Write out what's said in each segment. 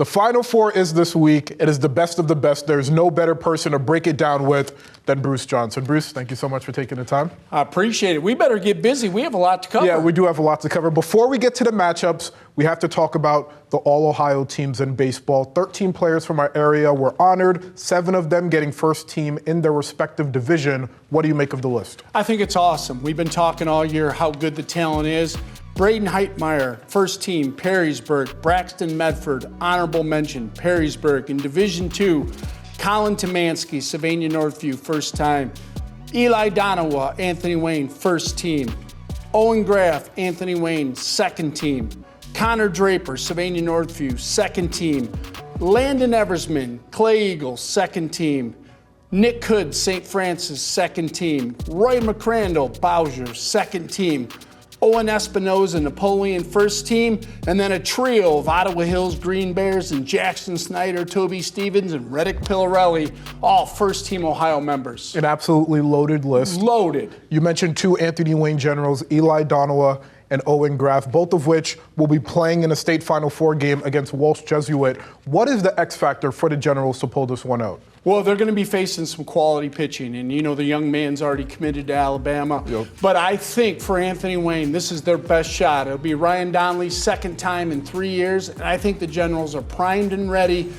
The Final Four is this week. It is the best of the best. There's no better person to break it down with than Bruce Johnson. Bruce, thank you so much for taking the time. I appreciate it. We better get busy. We have a lot to cover. Yeah, we do have a lot to cover. Before we get to the matchups, we have to talk about the All-Ohio teams in baseball. 13 players from our area were honored, 7 of them getting first team in their respective division. What do you make of the list? I think it's awesome. We've been talking all year how good the talent is. Braden Heitmeyer, first team, Perrysburg. Braxton Medford, honorable mention, Perrysburg. In Division II, Colin Tomansky, Sylvania Northview, first time. Eli Donawa, Anthony Wayne, first team. Owen Graff, Anthony Wayne, second team. Connor Draper, Sylvania Northview, second team. Landon Eversman, Clay Eagles, second team. Nick Hood, St. Francis, second team. Roy McCrandle, Bowser, second team. Owen Espinoza, Napoleon, first team, and then a trio of Ottawa Hills Green Bears and Jackson Snyder, Toby Stevens, and Reddick Pillarelli, all first-team Ohio members. An absolutely loaded list. Loaded. You mentioned 2 Anthony Wayne Generals, Eli Donawa and Owen Graff, both of which will be playing in a state Final Four game against Walsh Jesuit. What is the X factor for the Generals to pull this one out? Well, they're going to be facing some quality pitching, and you know the young man's already committed to Alabama. Yep. But I think for Anthony Wayne, this is their best shot. It'll be Ryan Donnelly's second time in 3 years, and I think the Generals are primed and ready.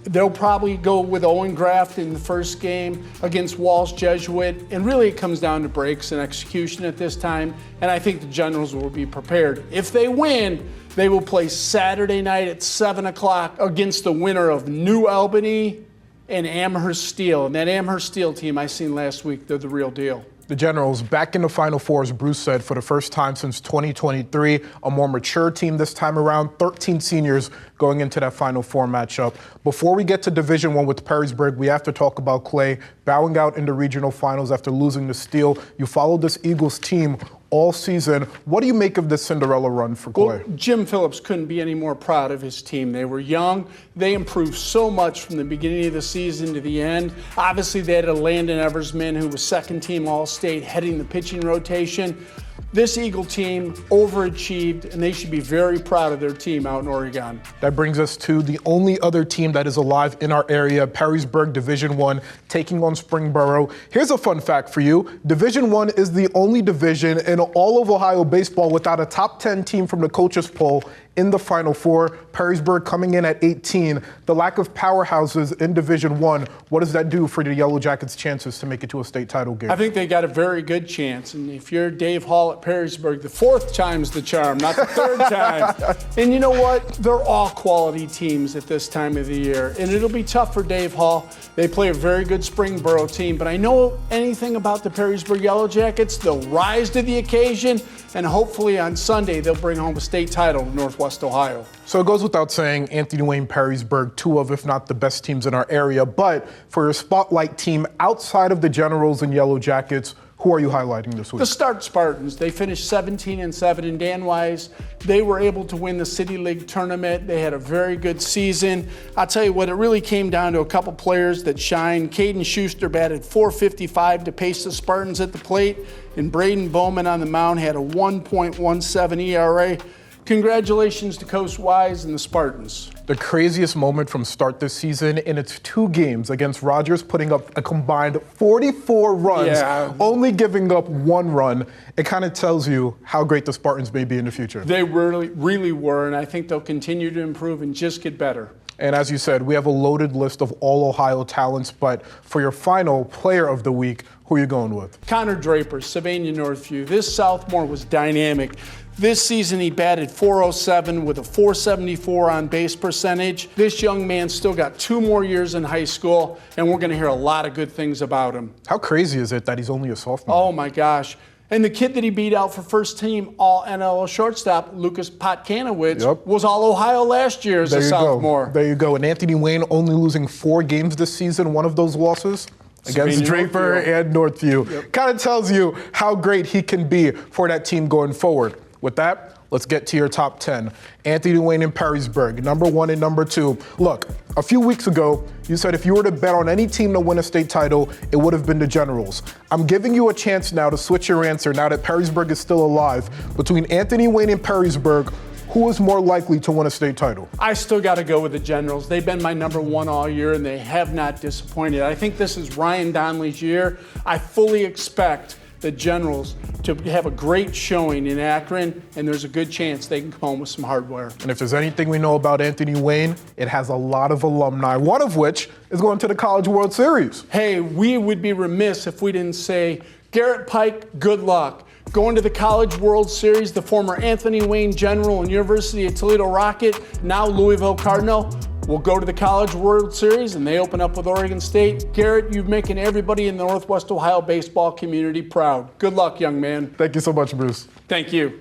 They'll probably go with Owen Graff in the first game against Walsh Jesuit, and really it comes down to breaks and execution at this time, and I think the Generals will be prepared. If they win, they will play Saturday night at 7 o'clock against the winner of New Albany and Amherst Steel. And that Amherst Steel team I seen last week, they're the real deal. The Generals back in the Final Four, as Bruce said, for the first time since 2023. A more mature team this time around. 13 seniors going into that Final Four matchup. Before we get to Division I with Perrysburg, we have to talk about Clay bowing out in the regional finals after losing to Steel. You followed this Eagles team all season. What do you make of this Cinderella run for Clay? Well, Jim Phillips couldn't be any more proud of his team. They were young. They improved so much from the beginning of the season to the end. Obviously, they had a Landon Eversman, who was second team All-State, heading the pitching rotation. This Eagle team overachieved, and they should be very proud of their team out in Oregon. That brings us to the only other team that is alive in our area, Perrysburg Division I, taking on Springboro. Here's a fun fact for you. Division I is the only division in all of Ohio baseball without a top 10 team from the coaches poll in the Final Four. Perrysburg coming in at 18. The lack of powerhouses in Division I, what does that do for the Yellow Jackets' chances to make it to a state title game? I think they got a very good chance. And if you're Dave Hall at Perrysburg, the 4th time's the charm, not the 3rd time. And you know what? They're all quality teams at this time of the year. And it'll be tough for Dave Hall. They play a very good Springboro team. But I know anything about the Perrysburg Yellow Jackets, they'll rise to the occasion. And hopefully on Sunday, they'll bring home a state title to Northwest Ohio. So it goes without saying, Anthony Wayne, Perrysburg, 2 of, if not the best teams in our area. But for your spotlight team outside of the Generals and Yellow Jackets, who are you highlighting this week? The Start Spartans. They finished 17-7 in Dan Wise. They were able to win the City League tournament. They had a very good season. I'll tell you what, it really came down to a couple players that shined. Caden Schuster batted .455 to pace the Spartans at the plate, and Braden Bowman on the mound had a 1.17 ERA. Congratulations to Coach Wise and the Spartans. The craziest moment from start this season in its 2 games against Rogers, putting up a combined 44 runs, only giving up 1 run. It kind of tells you how great the Spartans may be in the future. They really were, and I think they'll continue to improve and just get better. And as you said, we have a loaded list of all Ohio talents, but for your final player of the week, who are you going with? Connor Draper, Sylvania Northview. This sophomore was dynamic. This season he batted .407 with a .474 on base percentage. This young man still got 2 more years in high school, and we're going to hear a lot of good things about him. How crazy is it that he's only a sophomore? Oh my gosh. And the kid that he beat out for first team All-NL shortstop, Lucas Potkanowicz, was All-Ohio last year as a sophomore. There you go. And Anthony Wayne only losing 4 games this season, one of those losses against Draper and Northview. Kind of tells you how great he can be for that team going forward. With that, let's get to your top 10. Anthony Wayne and Perrysburg, number 1 and number 2. Look, a few weeks ago, you said if you were to bet on any team to win a state title, it would have been the Generals. I'm giving you a chance now to switch your answer now that Perrysburg is still alive. Between Anthony Wayne and Perrysburg, who is more likely to win a state title? I still got to go with the Generals. They've been my #1 all year, and they have not disappointed. I think this is Ryan Donnelly's year. I fully expect the Generals to have a great showing in Akron, and there's a good chance they can come home with some hardware. And if there's anything we know about Anthony Wayne, it has a lot of alumni, one of which is going to the College World Series. Hey, we would be remiss if we didn't say, Garrett Pike, good luck. Going to the College World Series, the former Anthony Wayne General and University of Toledo Rocket, now Louisville Cardinal, will go to the College World Series, and they open up with Oregon State. Garrett, you're making everybody in the Northwest Ohio baseball community proud. Good luck, young man. Thank you so much, Bruce. Thank you.